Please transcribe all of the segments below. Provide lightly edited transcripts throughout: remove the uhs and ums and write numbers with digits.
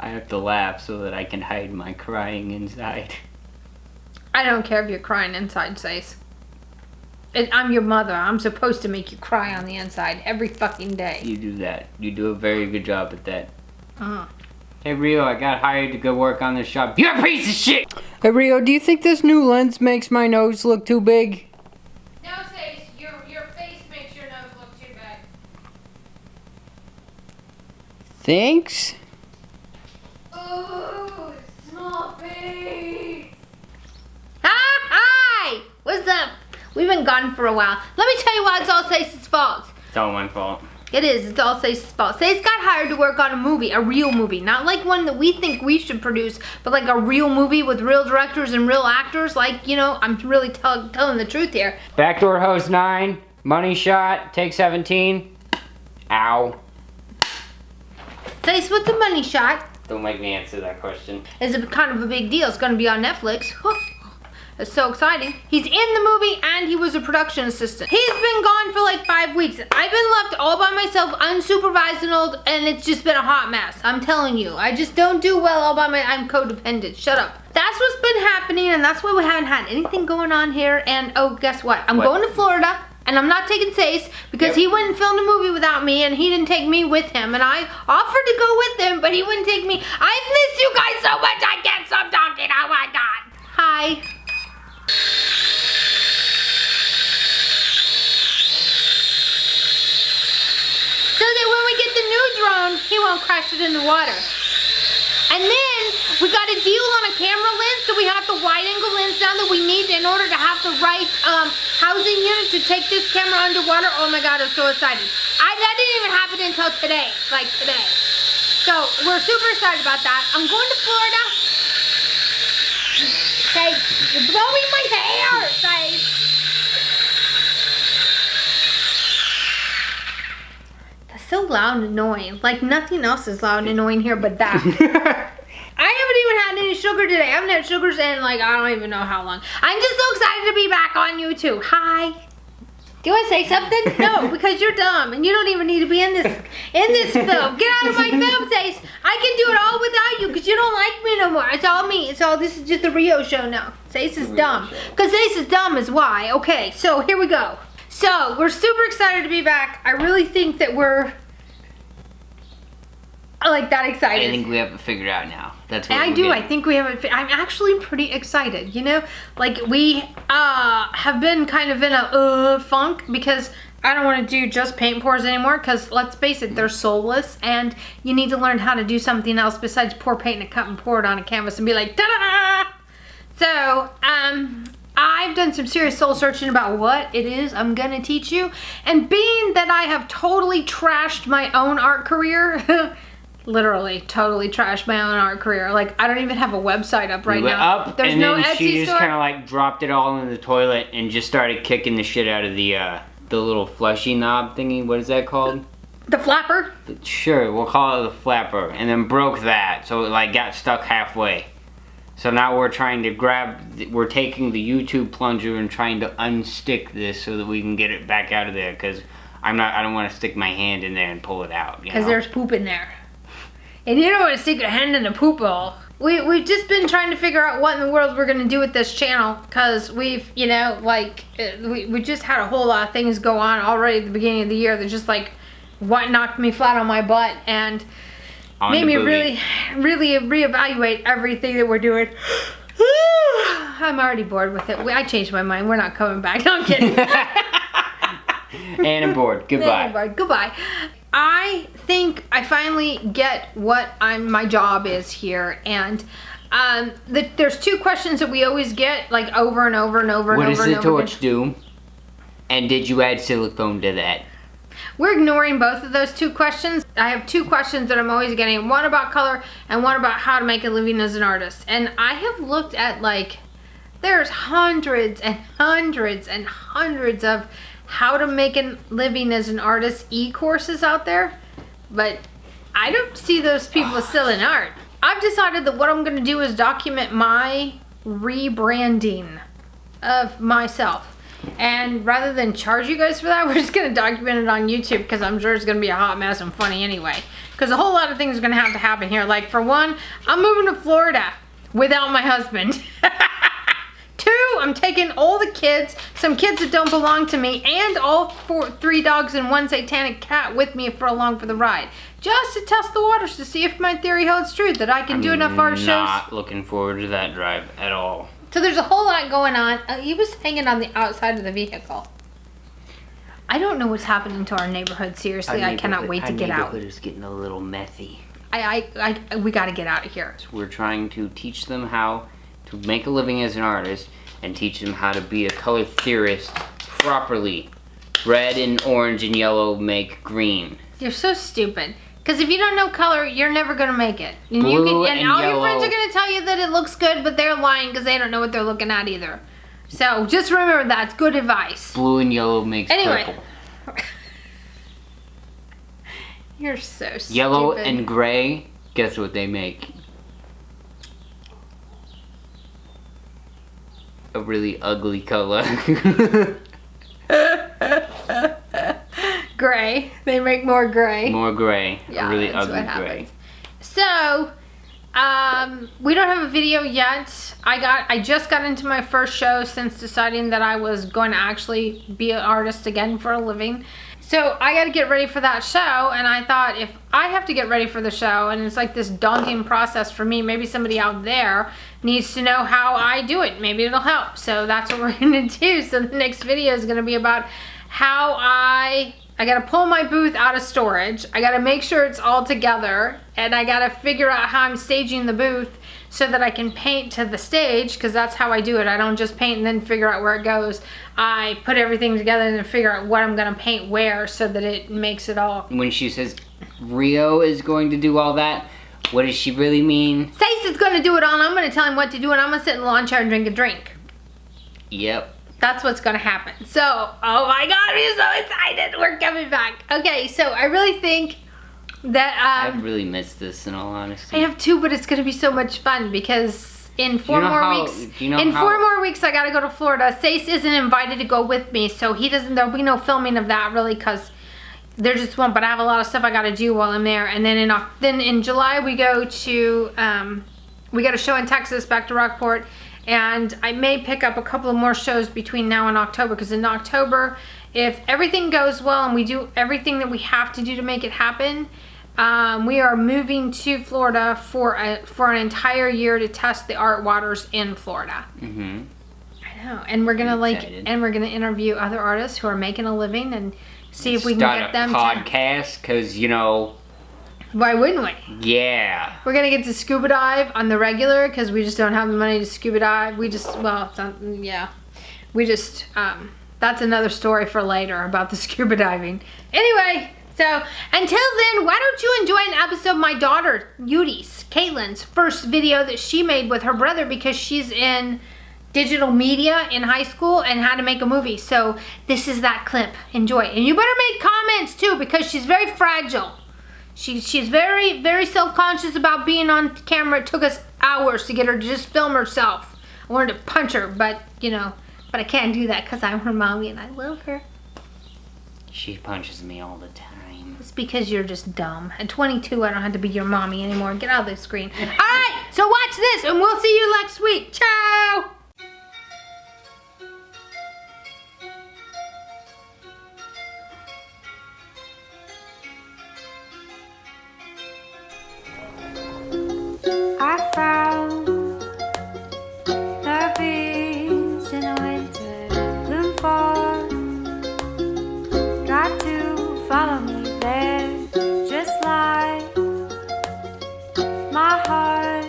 I have to laugh so that I can hide my crying inside. I don't care if you're crying inside, Sace. I'm your mother. I'm supposed to make you cry on the inside every fucking day. You do that. You do a very good job at that. Uh-huh. Hey Rio, I got hired to go work on this shop. You're a piece of shit! Hey Rio, do you think this new lens makes my nose look too big? No, Sace, your face makes your nose look too big. Thanks? Ooh, small face. Hi! What's up? We've been gone for a while. Let me tell you why it's all Sace's fault. It's all my fault. It is. It's all Sace's fault. Sace got hired to work on a movie, a real movie. Not like one that we think we should produce, but like a real movie with real directors and real actors. Like, you know, I'm really telling the truth here. Backdoor Host 9, money shot, take 17. Ow. Sace, what's a money shot? Don't make me answer that question. It's kind of a big deal. It's going to be on Netflix. It's so exciting. He's in the movie and he was a production assistant. He's been gone for like 5 weeks. I've been left all by myself, unsupervised and it's just been a hot mess. I'm telling you, I just don't do well all by I'm codependent. Shut up. That's what's been happening and that's why we haven't had anything going on here. And oh, guess what? I'm going to Florida and I'm not taking Sace because he wouldn't film the movie without me and he didn't take me with him. And I offered to go with him, but he wouldn't take me. I miss you guys so much I can't stop talking. Oh my God. Hi. So that when we get the new drone, he won't crash it in the water. And then we got a deal on a camera lens, so we have the wide angle lens now that we need in order to have the right housing unit to take this camera underwater. Oh my God, I'm so excited. That didn't even happen until today, like today. So we're super excited about that. I'm going to Florida. Sace, you're blowing my hair, Sace. That's so loud and annoying. Like nothing else is loud and annoying here but that. I haven't even had any sugar today. I haven't had sugars in like I don't even know how long. I'm just so excited to be back on YouTube. Hi. Do you want to say something? No, because you're dumb and you don't even need to be in this film. Get out of my film, Sace. I can do it all without you because you don't like me no more. It's all me. It's all, this is just the Rio show now. Sace is dumb. Because Sace is dumb is why. Okay, so here we go. So, we're super excited to be back. I really think that we're like that excited. I think we have it figured out now. That's what I do. I think we have it. I'm actually pretty excited. You know, like we have been kind of in a funk because I don't want to do just paint pours anymore. Because let's face it, they're soulless, and you need to learn how to do something else besides pour paint and cut and pour it on a canvas and be like, ta-da! So, I've done some serious soul searching about what it is I'm gonna teach you, and being that I have totally trashed my own art career. Literally totally trashed my own art career. Like I don't even have a website up right now. There's no Etsy store. She just kind of like dropped it all in the toilet and just started kicking the shit out of the little fleshy knob thingy. What is that called? The flapper? Sure, we'll call it the flapper. And then broke that, so it like got stuck halfway. So now we're trying to we're taking the YouTube plunger and trying to unstick this so that we can get it back out of there. Because I don't want to stick my hand in there and pull it out. Because there's poop in there. And you don't want to stick your hand in a poop hole. We've just been trying to figure out what in the world we're going to do with this channel. Because we've, you know, like, we just had a whole lot of things go on already at the beginning of the year that just, like, what knocked me flat on my butt. And made me really reevaluate everything that we're doing. I'm already bored with it. I changed my mind. We're not coming back. No, I'm kidding. And I'm bored. Goodbye. And I'm bored. Goodbye. I think I finally get what my job is here, and there's two questions that we always get, like over and over and over and over. What does the torch do? And did you add silicone to that? We're ignoring both of those two questions. I have two questions that I'm always getting. One about color and one about how to make a living as an artist. And I have looked at like, there's hundreds and hundreds and hundreds of how to make a living as an artist e-courses out there, but I don't see those people selling art. I've decided that what I'm going to do is document my rebranding of myself. And rather than charge you guys for that, we're just gonna document it on YouTube because I'm sure it's gonna be a hot mess and funny anyway. Because a whole lot of things are gonna have to happen here. Like for one, I'm moving to Florida without my husband. Two, I'm taking all the kids, some kids that don't belong to me, and all three dogs and one satanic cat with me along for the ride. Just to test the waters to see if my theory holds true, that I can do enough art shows. I'm not looking forward to that drive at all. So there's a whole lot going on. He was hanging on the outside of the vehicle. I don't know what's happening to our neighborhood. Seriously, I cannot wait to get out. Our neighborhood is getting a little messy. We got to get out of here. So we're trying to teach them how to make a living as an artist and teach them how to be a color theorist properly. Red and orange and yellow make green. You're so stupid. Because if you don't know color, you're never going to make it. And Blue all and your yellow. friends are going to tell you that it looks good, but they're lying because they don't know what they're looking at either. So just remember that's good advice. Blue and yellow makes Anyway. purple. You're so stupid. Yellow and gray, guess what they make? A really ugly color. Gray. They make more gray. More gray. Yeah, a really that's ugly what gray. happens. So, we don't have a video yet. I just got into my first show since deciding that I was going to actually be an artist again for a living. So I got to get ready for that show, and I thought if I have to get ready for the show, and it's like this daunting process for me, maybe somebody out there needs to know how I do it. Maybe it'll help. So that's what we're going to do. So the next video is going to be about how I got to pull my booth out of storage. I got to make sure it's all together, and I got to figure out how I'm staging the booth so that I can paint to the stage, because that's how I do it. I don't just paint and then figure out where it goes. I put everything together and then figure out what I'm going to paint where so that it makes it all. When she says Rio is going to do all that, what does she really mean? Sace is going to do it all, and I'm going to tell him what to do, and I'm going to sit in the lawn chair and drink a drink. Yep. That's what's going to happen. So, oh my God, I'm so excited. We're coming back. Okay, so I really think that I've really missed this, in all honesty. I have too, but it's going to be so much fun because in 4 more weeks, in 4 more weeks, I got to go to Florida. Sace isn't invited to go with me, so there'll be no filming of that really because there just won't. But I have a lot of stuff I got to do while I'm there. And then in July we go to we got a show in Texas, back to Rockport, and I may pick up a couple of more shows between now and October, because in October, if everything goes well and we do everything that we have to do to make it happen, we are moving to Florida for an entire year to test the art waters in Florida. Mm-hmm. I know, and we're gonna interview other artists who are making a living and see if we can get them start a podcast, because why wouldn't we? Yeah. We're gonna get to scuba dive on the regular because we just don't have the money to scuba dive. That's another story for later about the scuba diving. Anyway. So, until then, why don't you enjoy an episode of my daughter, Yudi's, Caitlin's first video that she made with her brother, because she's in digital media in high school and how to make a movie. So, this is that clip. Enjoy. And you better make comments, too, because she's very fragile. She's very, very self-conscious about being on camera. It took us hours to get her to just film herself. I wanted to punch her, but I can't do that because I'm her mommy and I love her. She punches me all the time. It's because you're just dumb. At 22, I don't have to be your mommy anymore. Get out of the screen. All right, so watch this, and we'll see you next week. Ciao! I found the bees in the winter bloom for. Got to follow me there, just like my heart,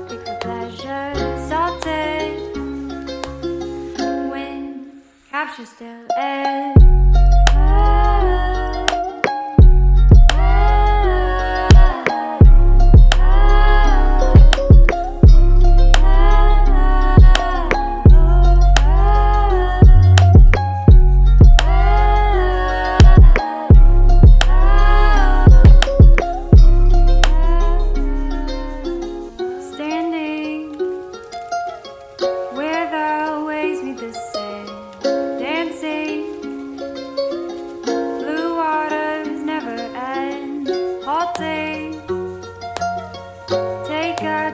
pick the pleasure, salted when capture still air. Standing where the waves meet the sand, dancing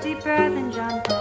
deeper than John Paul.